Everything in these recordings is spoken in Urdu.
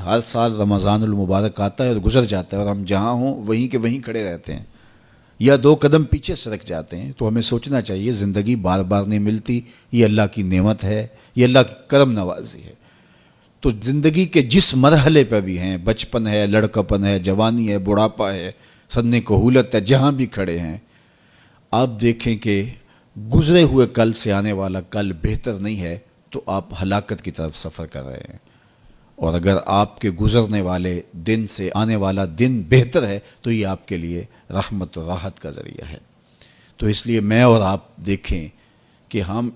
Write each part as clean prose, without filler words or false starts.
ہر سال رمضان المبارک آتا ہے اور گزر جاتا ہے اور ہم جہاں ہوں وہیں کے وہیں کھڑے رہتے ہیں یا 2 قدم پیچھے سرک جاتے ہیں. تو ہمیں سوچنا چاہیے زندگی بار بار نہیں ملتی، یہ اللہ کی نعمت ہے، یہ اللہ کی کرم نوازی ہے. تو زندگی کے جس مرحلے پہ بھی ہیں، بچپن ہے، لڑکپن ہے، جوانی ہے، بڑھاپا ہے، سن کہولت ہے، جہاں بھی کھڑے ہیں، آپ دیکھیں کہ گزرے ہوئے کل سے آنے والا کل بہتر نہیں ہے تو آپ ہلاکت کی طرف سفر کر رہے ہیں. اور اگر آپ کے گزرنے والے دن سے آنے والا دن بہتر ہے تو یہ آپ کے لیے رحمت و راحت کا ذریعہ ہے. تو اس لیے میں اور آپ دیکھیں کہ ہم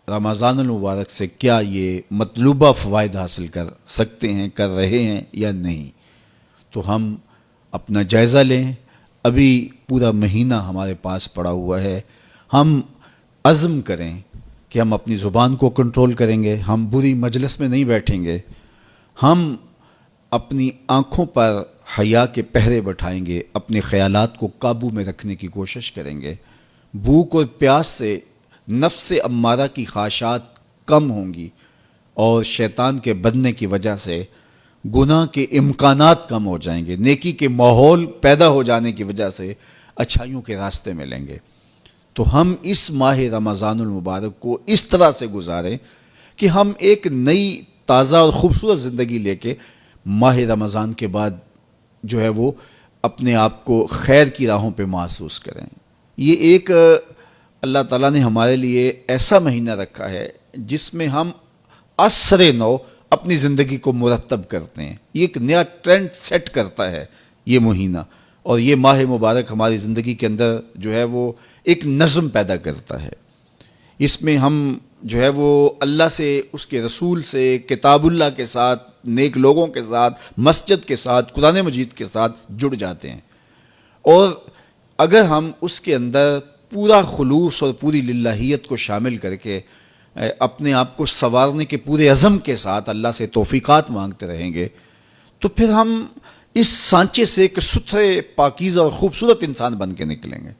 رمضان المبارک سے کیا یہ مطلوبہ فوائد حاصل کر سکتے ہیں، کر رہے ہیں یا نہیں. تو ہم اپنا جائزہ لیں. ابھی پورا مہینہ ہمارے پاس پڑا ہوا ہے. ہم عزم کریں کہ ہم اپنی زبان کو کنٹرول کریں گے، ہم بری مجلس میں نہیں بیٹھیں گے، ہم اپنی آنکھوں پر حیا کے پہرے بٹھائیں گے، اپنے خیالات کو قابو میں رکھنے کی کوشش کریں گے. بھوک اور پیاس سے نفس امارہ کی خواہشات کم ہوں گی اور شیطان کے بننے کی وجہ سے گناہ کے امکانات کم ہو جائیں گے. نیکی کے ماحول پیدا ہو جانے کی وجہ سے اچھائیوں کے راستے ملیں گے. تو ہم اس ماہ رمضان المبارک کو اس طرح سے گزاریں کہ ہم ایک نئی تازہ اور خوبصورت زندگی لے کے ماہ رمضان کے بعد جو ہے وہ اپنے آپ کو خیر کی راہوں پہ محسوس کریں. یہ ایک اللہ تعالیٰ نے ہمارے لیے ایسا مہینہ رکھا ہے جس میں ہم عصر نو اپنی زندگی کو مرتب کرتے ہیں. یہ ایک نیا ٹرینڈ سیٹ کرتا ہے یہ مہینہ، اور یہ ماہ مبارک ہماری زندگی کے اندر جو ہے وہ ایک نظم پیدا کرتا ہے. اس میں ہم جو ہے وہ اللہ سے، اس کے رسول سے، کتاب اللہ کے ساتھ، نیک لوگوں کے ساتھ، مسجد کے ساتھ، قرآن مجید کے ساتھ جڑ جاتے ہیں. اور اگر ہم اس کے اندر پورا خلوص اور پوری للہیت کو شامل کر کے اپنے آپ کو سنوارنے کے پورے عزم کے ساتھ اللہ سے توفیقات مانگتے رہیں گے تو پھر ہم اس سانچے سے ایک ستھرے، پاکیزہ اور خوبصورت انسان بن کے نکلیں گے.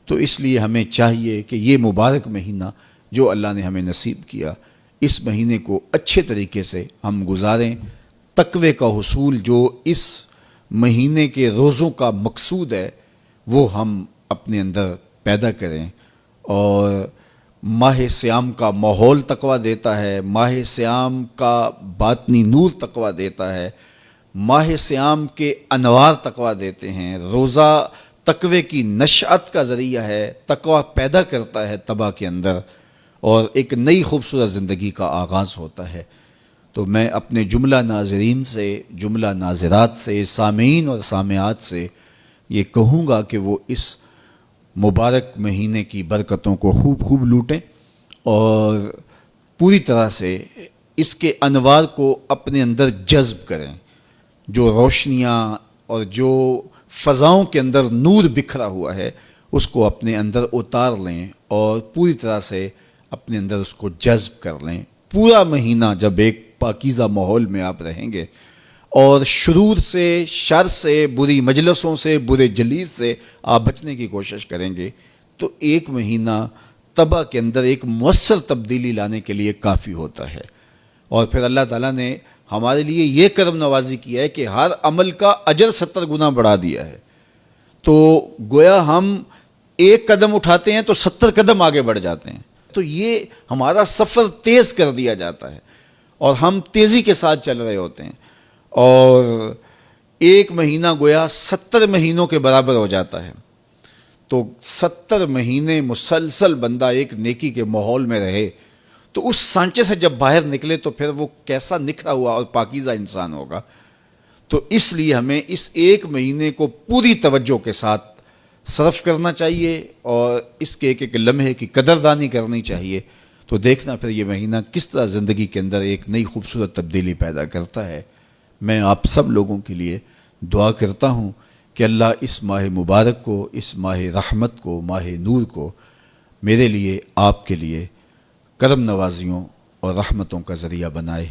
تو اس لیے ہمیں چاہیے کہ یہ مبارک مہینہ جو اللہ نے ہمیں نصیب کیا، اس مہینے کو اچھے طریقے سے ہم گزاریں. تقوی کا حصول جو اس مہینے کے روزوں کا مقصود ہے وہ ہم اپنے اندر پیدا کریں. اور ماہ صیام کا ماحول تقویٰ دیتا ہے، ماہ صیام کا باطنی نور تقویٰ دیتا ہے، ماہ صیام کے انوار تقویٰ دیتے ہیں. روزہ تقوی کی نشأت کا ذریعہ ہے، تقویٰ پیدا کرتا ہے طبع کے اندر، اور ایک نئی خوبصورت زندگی کا آغاز ہوتا ہے. تو میں اپنے جملہ ناظرین سے، جملہ ناظرات سے، سامعین اور سامعات سے یہ کہوں گا کہ وہ اس مبارک مہینے کی برکتوں کو خوب لوٹیں اور پوری طرح سے اس کے انوار کو اپنے اندر جذب کریں. جو روشنیاں اور جو فضاؤں کے اندر نور بکھرا ہوا ہے اس کو اپنے اندر اتار لیں اور پوری طرح سے اپنے اندر اس کو جذب کر لیں. پورا مہینہ جب ایک پاکیزہ ماحول میں آپ رہیں گے اور شرور سے، شر سے، بری مجلسوں سے، برے جلیس سے آپ بچنے کی کوشش کریں گے تو ایک مہینہ طبع کے اندر ایک مؤثر تبدیلی لانے کے لیے کافی ہوتا ہے. اور پھر اللہ تعالیٰ نے ہمارے لیے یہ کرم نوازی کیا ہے کہ ہر عمل کا اجر 70 گنا بڑھا دیا ہے. تو گویا ہم ایک قدم اٹھاتے ہیں تو 70 قدم آگے بڑھ جاتے ہیں. تو یہ ہمارا سفر تیز کر دیا جاتا ہے اور ہم تیزی کے ساتھ چل رہے ہوتے ہیں، اور ایک مہینہ گویا 70 مہینوں کے برابر ہو جاتا ہے. تو 70 مہینے مسلسل بندہ ایک نیکی کے ماحول میں رہے تو اس سانچے سے جب باہر نکلے تو پھر وہ کیسا نکھرا ہوا اور پاکیزہ انسان ہوگا. تو اس لیے ہمیں اس ایک مہینے کو پوری توجہ کے ساتھ صرف کرنا چاہیے اور اس کے ایک لمحے کی قدردانی کرنی چاہیے. تو دیکھنا پھر یہ مہینہ کس طرح زندگی کے اندر ایک نئی خوبصورت تبدیلی پیدا کرتا ہے. میں آپ سب لوگوں کے لیے دعا کرتا ہوں کہ اللہ اس ماہ مبارک کو، اس ماہ رحمت کو، ماہ نور کو میرے لیے، آپ کے لیے کرم نوازیوں اور رحمتوں کا ذریعہ بنائے.